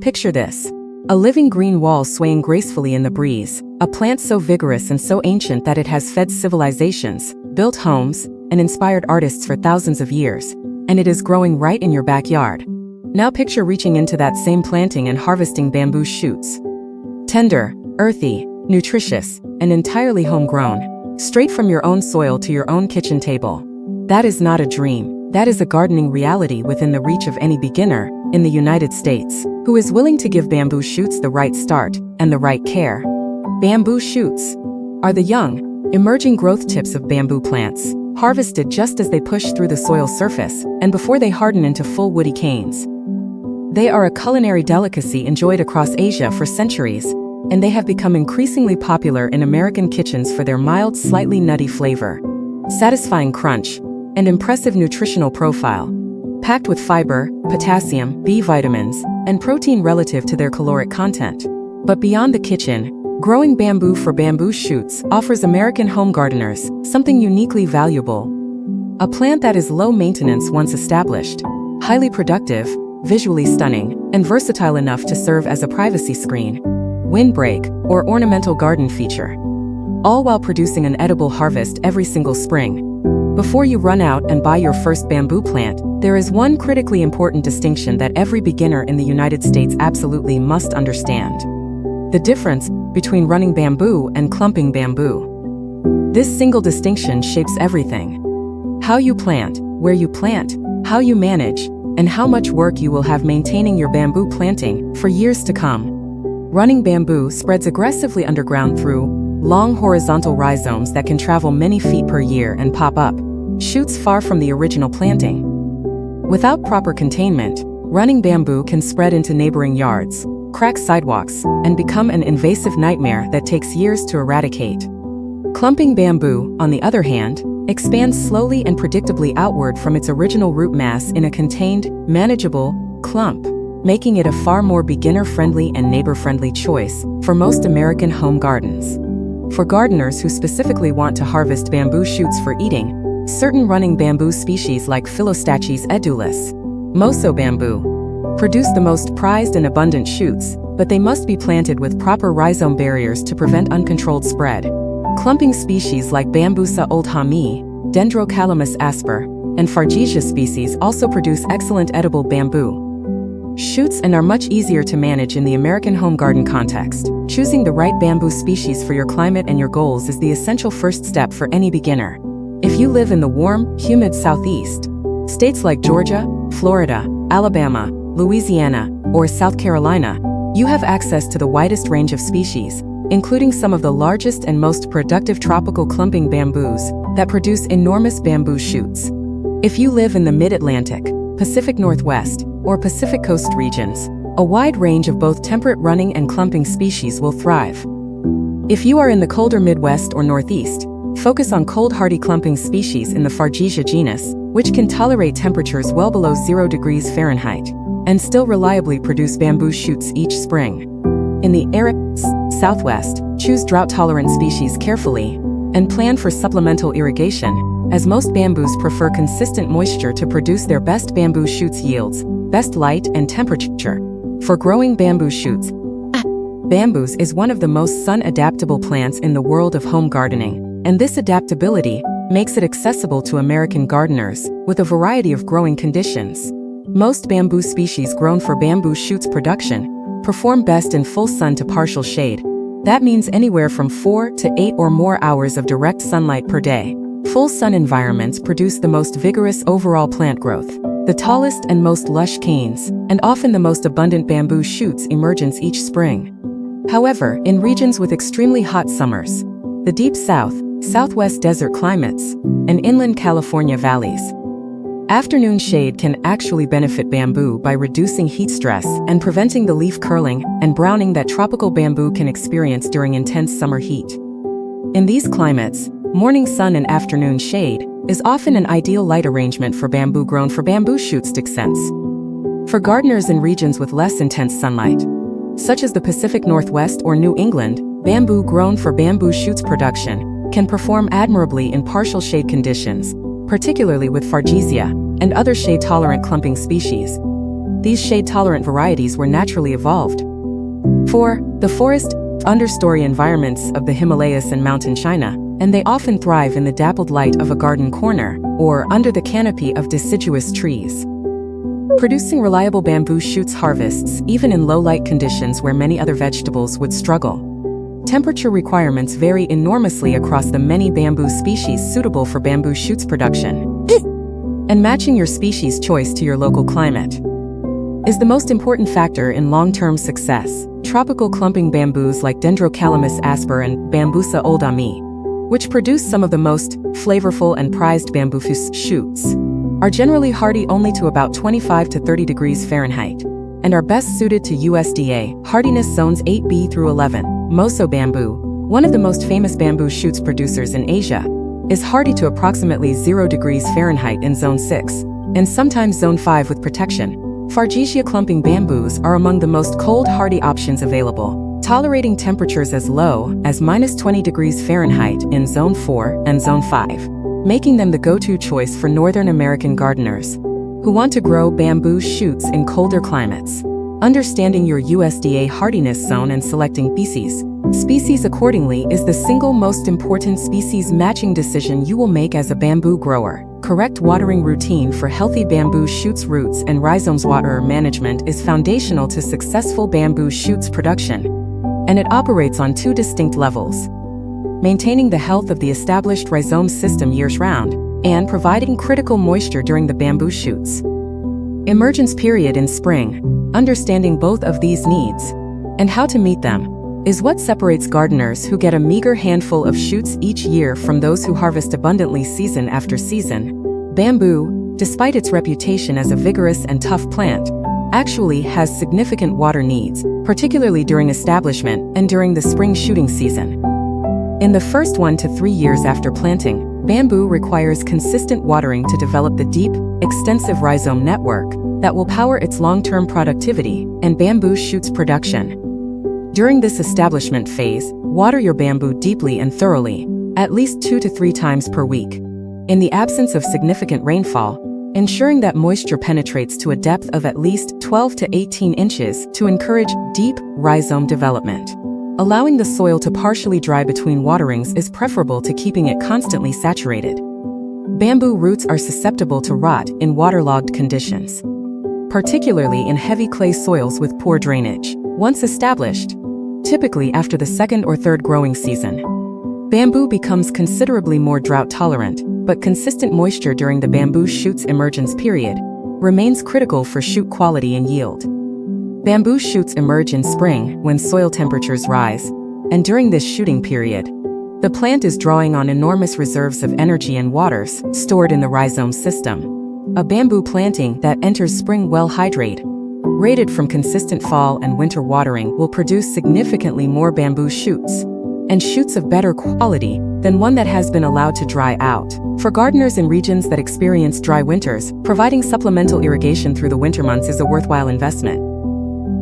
Picture this. A living green wall swaying gracefully in the breeze, a plant so vigorous and so ancient that it has fed civilizations, built homes, and inspired artists for thousands of years, and it is growing right in your backyard. Now picture reaching into that same planting and harvesting bamboo shoots. Tender, earthy, nutritious, and entirely homegrown, straight from your own soil to your own kitchen table. That is not a dream, that is a gardening reality within the reach of any beginner, in the United States, who is willing to give bamboo shoots the right start and the right care. Bamboo shoots are the young, emerging growth tips of bamboo plants, harvested just as they push through the soil surface and before they harden into full woody canes. They are a culinary delicacy enjoyed across Asia for centuries, and they have become increasingly popular in American kitchens for their mild, slightly nutty flavor, satisfying crunch, and impressive nutritional profile, packed with fiber, potassium, B vitamins, and protein relative to their caloric content. But beyond the kitchen, growing bamboo for bamboo shoots offers American home gardeners something uniquely valuable. A plant that is low maintenance once established, highly productive, visually stunning, and versatile enough to serve as a privacy screen, windbreak, or ornamental garden feature, all while producing an edible harvest every single spring. Before you run out and buy your first bamboo plant, there is one critically important distinction that every beginner in the United States absolutely must understand: the difference between running bamboo and clumping bamboo. This single distinction shapes everything: how you plant, where you plant, how you manage, and how much work you will have maintaining your bamboo planting for years to come. Running bamboo spreads aggressively underground through long horizontal rhizomes that can travel many feet per year and pop up shoots far from the original planting. Without proper containment, running bamboo can spread into neighboring yards, crack sidewalks, and become an invasive nightmare that takes years to eradicate. Clumping bamboo, on the other hand, expands slowly and predictably outward from its original root mass in a contained, manageable clump, making it a far more beginner-friendly and neighbor-friendly choice for most American home gardens. For gardeners who specifically want to harvest bamboo shoots for eating, certain running bamboo species like Philostachys edulis, Moso bamboo, produce the most prized and abundant shoots, but they must be planted with proper rhizome barriers to prevent uncontrolled spread. Clumping species like Bambusa oldhamii, Dendrocalamus asper, and Fargesia species also produce excellent edible bamboo shoots and are much easier to manage in the American home garden context. Choosing the right bamboo species for your climate and your goals is the essential first step for any beginner. If you live in the warm, humid Southeast, states like Georgia, Florida, Alabama, Louisiana, or South Carolina, you have access to the widest range of species, including some of the largest and most productive tropical clumping bamboos that produce enormous bamboo shoots. If you live in the Mid-Atlantic, Pacific Northwest, or Pacific Coast regions, a wide range of both temperate running and clumping species will thrive. If you are in the colder Midwest or Northeast, focus on cold-hardy clumping species in the Fargesia genus, which can tolerate temperatures well below 0 degrees Fahrenheit and still reliably produce bamboo shoots each spring. In the arid Southwest, choose drought-tolerant species carefully and plan for supplemental irrigation, as most bamboos prefer consistent moisture to produce their best bamboo shoots yields, best light and temperature. For growing bamboo shoots, bamboos is one of the most sun-adaptable plants in the world of home gardening, and this adaptability makes it accessible to American gardeners with a variety of growing conditions. Most bamboo species grown for bamboo shoots production perform best in full sun to partial shade. That means anywhere from 4 to 8 or more hours of direct sunlight per day. Full sun environments produce the most vigorous overall plant growth, the tallest and most lush canes, and often the most abundant bamboo shoots emergence each spring. However, in regions with extremely hot summers, the deep south, southwest desert climates, and inland California valleys, afternoon shade can actually benefit bamboo by reducing heat stress and preventing the leaf curling and browning that tropical bamboo can experience during intense summer heat. In these climates, morning sun and afternoon shade is often an ideal light arrangement for bamboo grown for bamboo shoot stick sense. For gardeners in regions with less intense sunlight, such as the Pacific Northwest or New England, bamboo grown for bamboo shoots production can perform admirably in partial shade conditions, particularly with Fargesia and other shade-tolerant clumping species. these shade-tolerant varieties were naturally evolved. 4. The forest understory environments of the Himalayas and mountain China, and they often thrive in the dappled light of a garden corner or under the canopy of deciduous trees, producing reliable bamboo shoots harvests even in low-light conditions where many other vegetables would struggle. Temperature requirements vary enormously across the many bamboo species suitable for bamboo shoots production, and matching your species choice to your local climate is the most important factor in long-term success. Tropical clumping bamboos like Dendrocalamus asper and Bambusa oldami, which produce some of the most flavorful and prized bamboo shoots, are generally hardy only to about 25 to 30 degrees Fahrenheit, and are best suited to USDA hardiness zones 8B through 11. Moso bamboo, one of the most famous bamboo shoots producers in Asia, is hardy to approximately 0 degrees Fahrenheit in zone 6, and sometimes zone 5 with protection. Fargesia clumping bamboos are among the most cold-hardy options available, tolerating temperatures as low as -20 degrees Fahrenheit in zone 4 and zone 5, making them the go-to choice for Northern American gardeners who want to grow bamboo shoots in colder climates. Understanding your USDA hardiness zone and selecting species accordingly is the single most important species matching decision you will make as a bamboo grower. Correct watering routine for healthy bamboo shoots roots and rhizomes. Water management is foundational to successful bamboo shoots production, and it operates on two distinct levels: maintaining the health of the established rhizome system years round, and providing critical moisture during the bamboo shoots emergence period in spring. Understanding both of these needs and how to meet them is what separates gardeners who get a meager handful of shoots each year from those who harvest abundantly season after season. Bamboo, despite its reputation as a vigorous and tough plant, actually has significant water needs, particularly during establishment and during the spring shooting season. In the first 1 to 3 years after planting, bamboo requires consistent watering to develop the deep, extensive rhizome network that will power its long-term productivity and bamboo shoots production. During this establishment phase, water your bamboo deeply and thoroughly, at least 2 to 3 times per week. In the absence of significant rainfall, ensuring that moisture penetrates to a depth of at least 12 to 18 inches to encourage deep rhizome development. Allowing the soil to partially dry between waterings is preferable to keeping it constantly saturated. Bamboo roots are susceptible to rot in waterlogged conditions, particularly in heavy clay soils with poor drainage. Once established, typically after the second or third growing season, bamboo becomes considerably more drought tolerant, but consistent moisture during the bamboo shoot's emergence period remains critical for shoot quality and yield. Bamboo shoots emerge in spring when soil temperatures rise, and during this shooting period, the plant is drawing on enormous reserves of energy and waters stored in the rhizome system. A bamboo planting that enters spring well rated from consistent fall and winter watering will produce significantly more bamboo shoots, and shoots of better quality than one that has been allowed to dry out. For gardeners in regions that experience dry winters, providing supplemental irrigation through the winter months is a worthwhile investment.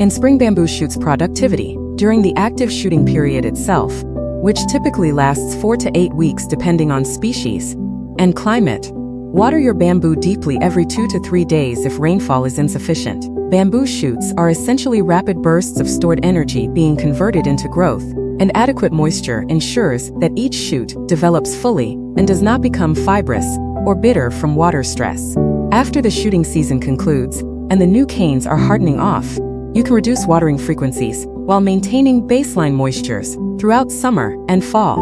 In spring bamboo shoots productivity, during the active shooting period itself, which typically lasts 4 to 8 weeks depending on species and climate, water your bamboo deeply every 2 to 3 days if rainfall is insufficient. Bamboo shoots are essentially rapid bursts of stored energy being converted into growth, and adequate moisture ensures that each shoot develops fully and does not become fibrous or bitter from water stress. After the shooting season concludes and the new canes are hardening off, you can reduce watering frequencies while maintaining baseline moistures throughout summer and fall.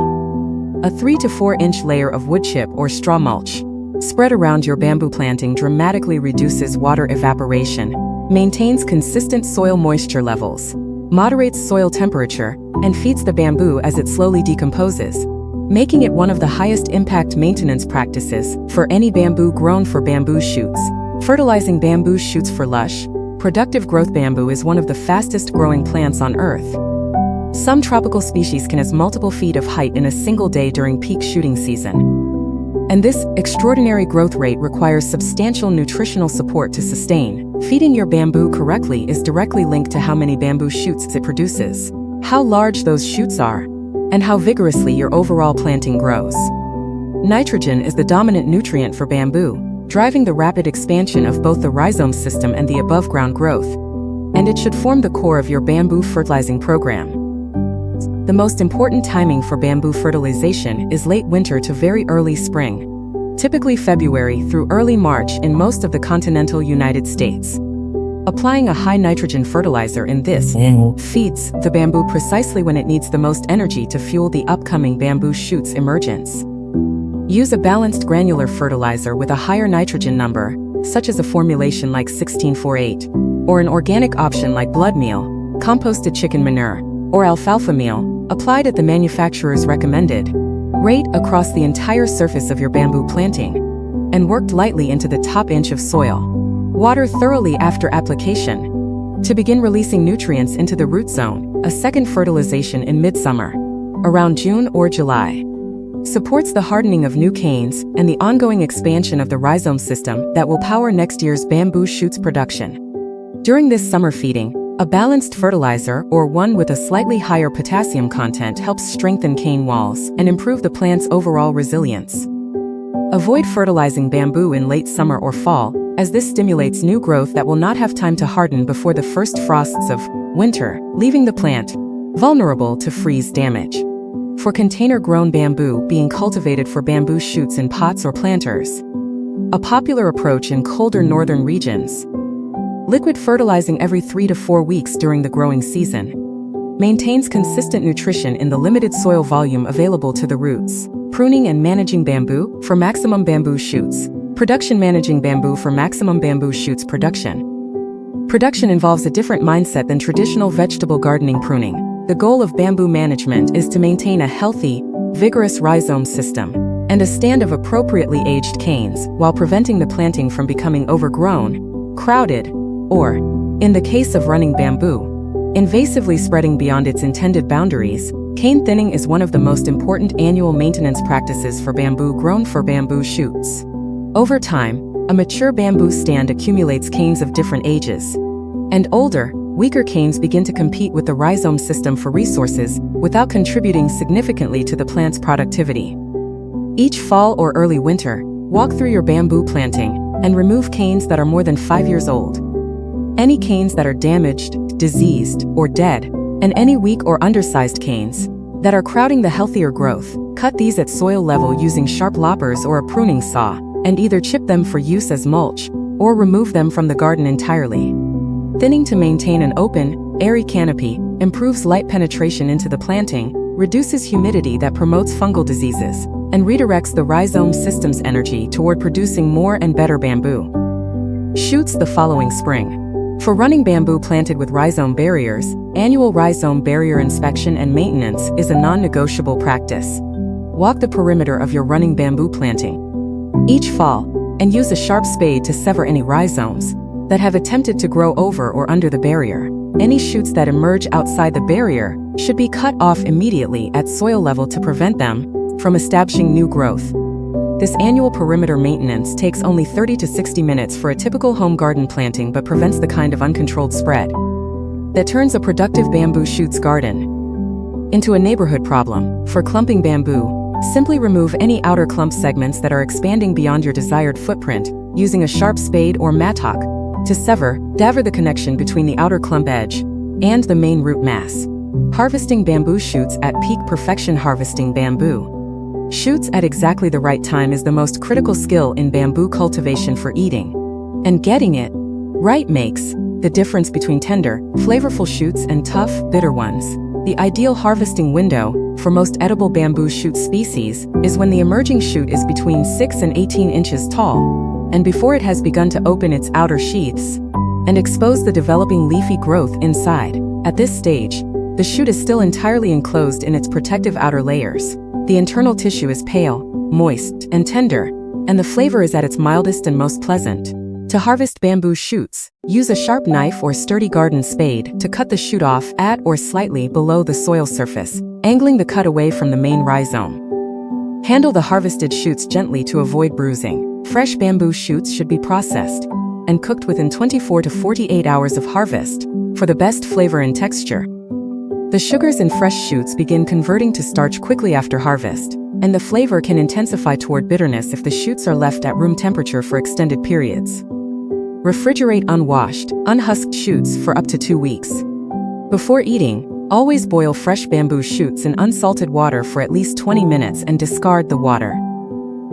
A 3 to 4 inch layer of wood chip or straw mulch spread around your bamboo planting dramatically reduces water evaporation, maintains consistent soil moisture levels, moderates soil temperature, and feeds the bamboo as it slowly decomposes, making it one of the highest impact maintenance practices for any bamboo grown for bamboo shoots. Fertilizing bamboo shoots for lush, productive growth. Bamboo is one of the fastest growing plants on Earth. Some tropical species can has multiple feet of height in a single day during peak shooting season. And this extraordinary growth rate requires substantial nutritional support to sustain. Feeding your bamboo correctly is directly linked to how many bamboo shoots it produces, how large those shoots are, and how vigorously your overall planting grows. Nitrogen is the dominant nutrient for bamboo, driving the rapid expansion of both the rhizome system and the above-ground growth. And it should form the core of your bamboo fertilizing program. The most important timing for bamboo fertilization is late winter to very early spring, typically February through early March in most of the continental United States. Applying a high nitrogen fertilizer in this feeds the bamboo precisely when it needs the most energy to fuel the upcoming bamboo shoot's emergence. Use a balanced granular fertilizer with a higher nitrogen number, such as a formulation like 1648, or an organic option like blood meal, composted chicken manure, or alfalfa meal, applied at the manufacturer's recommended rate across the entire surface of your bamboo planting, and worked lightly into the top inch of soil. Water thoroughly after application. To begin releasing nutrients into the root zone, a second fertilization in midsummer, around June or July, supports the hardening of new canes and the ongoing expansion of the rhizome system that will power next year's bamboo shoots production. During this summer feeding, a balanced fertilizer or one with a slightly higher potassium content helps strengthen cane walls and improve the plant's overall resilience. Avoid fertilizing bamboo in late summer or fall, as this stimulates new growth that will not have time to harden before the first frosts of winter, leaving the plant vulnerable to freeze damage. For container-grown bamboo being cultivated for bamboo shoots in pots or planters, a popular approach in colder northern regions, liquid fertilizing every 3 to 4 weeks during the growing season maintains consistent nutrition in the limited soil volume available to the roots. Pruning and managing bamboo for maximum bamboo shoots. Production. Managing bamboo for maximum bamboo shoots production. Production involves a different mindset than traditional vegetable gardening pruning. The goal of bamboo management is to maintain a healthy, vigorous rhizome system and a stand of appropriately aged canes while preventing the planting from becoming overgrown, crowded, or, in the case of running bamboo, invasively spreading beyond its intended boundaries. Cane thinning is one of the most important annual maintenance practices for bamboo grown for bamboo shoots. Over time, a mature bamboo stand accumulates canes of different ages, and older, weaker canes begin to compete with the rhizome system for resources without contributing significantly to the plant's productivity. Each fall or early winter, walk through your bamboo planting and remove canes that are more than 5 years old. Any canes that are damaged, diseased, or dead, and any weak or undersized canes that are crowding the healthier growth, cut these at soil level using sharp loppers or a pruning saw, and either chip them for use as mulch or remove them from the garden entirely. Thinning to maintain an open, airy canopy improves light penetration into the planting, reduces humidity that promotes fungal diseases, and redirects the rhizome system's energy toward producing more and better bamboo shoots the following spring. For running bamboo planted with rhizome barriers, annual rhizome barrier inspection and maintenance is a non-negotiable practice. Walk the perimeter of your running bamboo planting each fall and use a sharp spade to sever any rhizomes that have attempted to grow over or under the barrier. Any shoots that emerge outside the barrier should be cut off immediately at soil level to prevent them from establishing new growth. This annual perimeter maintenance takes only 30 to 60 minutes for a typical home garden planting but prevents the kind of uncontrolled spread that turns a productive bamboo shoots garden into a neighborhood problem. For clumping bamboo, simply remove any outer clump segments that are expanding beyond your desired footprint using a sharp spade or mattock to daver the connection between the outer clump edge and the main root mass. Harvesting bamboo shoots at peak perfection. Harvesting bamboo shoots at exactly the right time is the most critical skill in bamboo cultivation for eating, and getting it right makes the difference between tender, flavorful shoots and tough, bitter ones. The ideal harvesting window for most edible bamboo shoot species is when the emerging shoot is between 6 and 18 inches tall, and before it has begun to open its outer sheaths and expose the developing leafy growth inside. At this stage, the shoot is still entirely enclosed in its protective outer layers. The internal tissue is pale, moist, and tender, and the flavor is at its mildest and most pleasant. To harvest bamboo shoots, use a sharp knife or sturdy garden spade to cut the shoot off at or slightly below the soil surface, angling the cut away from the main rhizome. Handle the harvested shoots gently to avoid bruising. Fresh bamboo shoots should be processed and cooked within 24 to 48 hours of harvest for the best flavor and texture. The sugars in fresh shoots begin converting to starch quickly after harvest, and the flavor can intensify toward bitterness if the shoots are left at room temperature for extended periods. Refrigerate unwashed, unhusked shoots for up to 2 weeks. Before eating, always boil fresh bamboo shoots in unsalted water for at least 20 minutes and discard the water.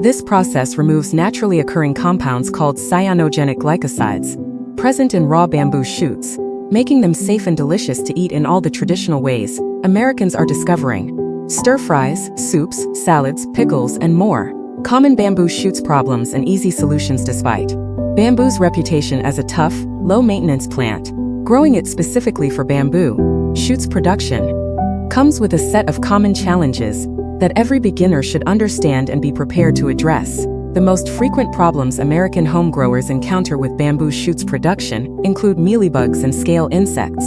This process removes naturally occurring compounds called cyanogenic glycosides, present in raw bamboo shoots, making them safe and delicious to eat in all the traditional ways Americans are discovering. Stir-fries, soups, salads, pickles, and more. Common bamboo shoots problems and easy solutions despite bamboo's reputation as a tough, low-maintenance plant. Growing it specifically for bamboo shoots production comes with a set of common challenges that every beginner should understand and be prepared to address. The most frequent problems American homegrowers encounter with bamboo shoots production include mealybugs and scale insects,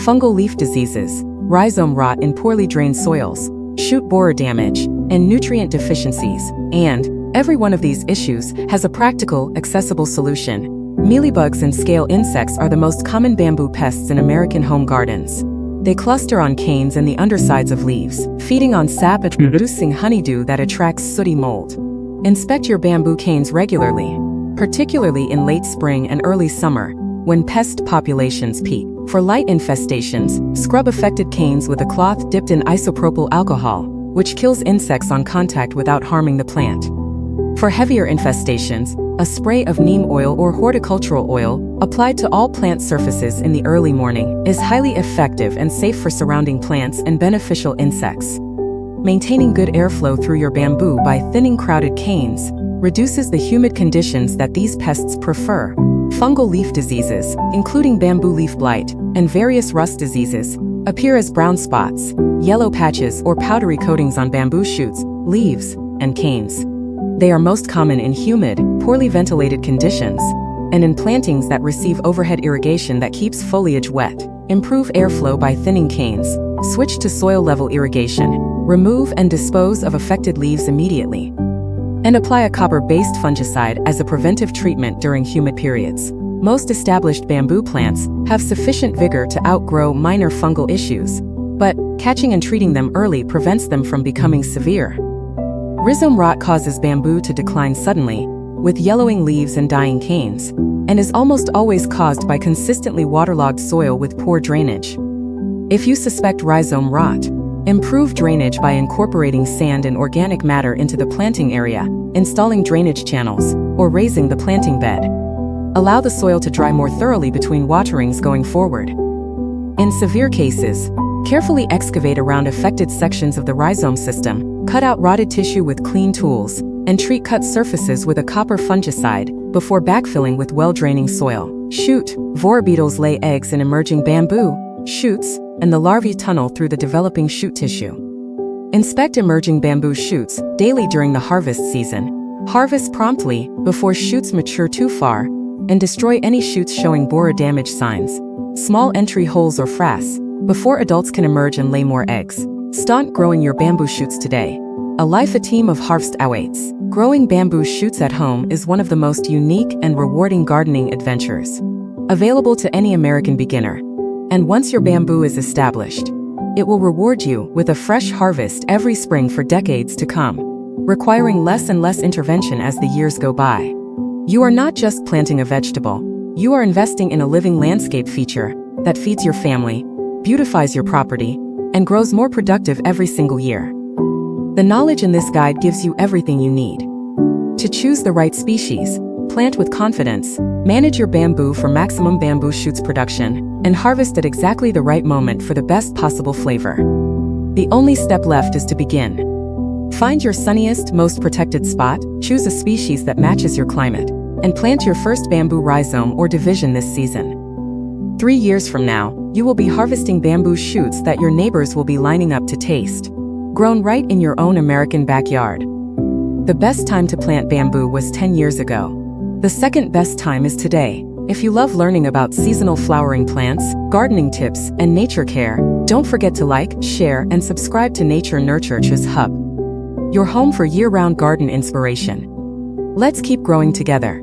fungal leaf diseases, rhizome rot in poorly drained soils, shoot borer damage, and nutrient deficiencies. And every one of these issues has a practical, accessible solution. Mealybugs and scale insects are the most common bamboo pests in American home gardens. They cluster on canes and the undersides of leaves, feeding on sap and producing honeydew that attracts sooty mold. Inspect your bamboo canes regularly, particularly in late spring and early summer, when pest populations peak. For light infestations, scrub affected canes with a cloth dipped in isopropyl alcohol, which kills insects on contact without harming the plant. For heavier infestations, a spray of neem oil or horticultural oil, applied to all plant surfaces in the early morning, is highly effective and safe for surrounding plants and beneficial insects. Maintaining good airflow through your bamboo by thinning crowded canes reduces the humid conditions that these pests prefer. Fungal leaf diseases, including bamboo leaf blight and various rust diseases, appear as brown spots, yellow patches, or powdery coatings on bamboo shoots, leaves, and canes. They are most common in humid, poorly ventilated conditions, and in plantings that receive overhead irrigation that keeps foliage wet. Improve airflow by thinning canes. Switch to soil-level irrigation. Remove and dispose of affected leaves immediately. And apply a copper-based fungicide as a preventive treatment during humid periods. Most established bamboo plants have sufficient vigor to outgrow minor fungal issues, but catching and treating them early prevents them from becoming severe. Rhizome rot causes bamboo to decline suddenly, with yellowing leaves and dying canes, and is almost always caused by consistently waterlogged soil with poor drainage. If you suspect rhizome rot, improve drainage by incorporating sand and organic matter into the planting area, installing drainage channels, or raising the planting bed. Allow the soil to dry more thoroughly between waterings going forward. In severe cases, carefully excavate around affected sections of the rhizome system, cut out rotted tissue with clean tools, and treat cut surfaces with a copper fungicide before backfilling with well-draining soil. Shoot. Borer beetles lay eggs in emerging bamboo shoots, and the larvae tunnel through the developing shoot tissue. Inspect emerging bamboo shoots daily during the harvest season. Harvest promptly before shoots mature too far, and destroy any shoots showing borer damage signs, small entry holes or frass, before adults can emerge and lay more eggs. Start growing your bamboo shoots today. A life a team of harvest awaits. Growing bamboo shoots at home is one of the most unique and rewarding gardening adventures available to any American beginner. And once your bamboo is established, it will reward you with a fresh harvest every spring for decades to come, requiring less and less intervention as the years go by. You are not just planting a vegetable, you are investing in a living landscape feature that feeds your family, beautifies your property, and grows more productive every single year. The knowledge in this guide gives you everything you need to choose the right species, plant with confidence, manage your bamboo for maximum bamboo shoots production, and harvest at exactly the right moment for the best possible flavor. The only step left is to begin. Find your sunniest, most protected spot, choose a species that matches your climate, and plant your first bamboo rhizome or division this season. 3 years from now, you will be harvesting bamboo shoots that your neighbors will be lining up to taste, grown right in your own American backyard. The best time to plant bamboo was 10 years ago. The second best time is today. If you love learning about seasonal flowering plants, gardening tips, and nature care, don't forget to like, share, and subscribe to Nature Nurture's Hub, your home for year-round garden inspiration. Let's keep growing together.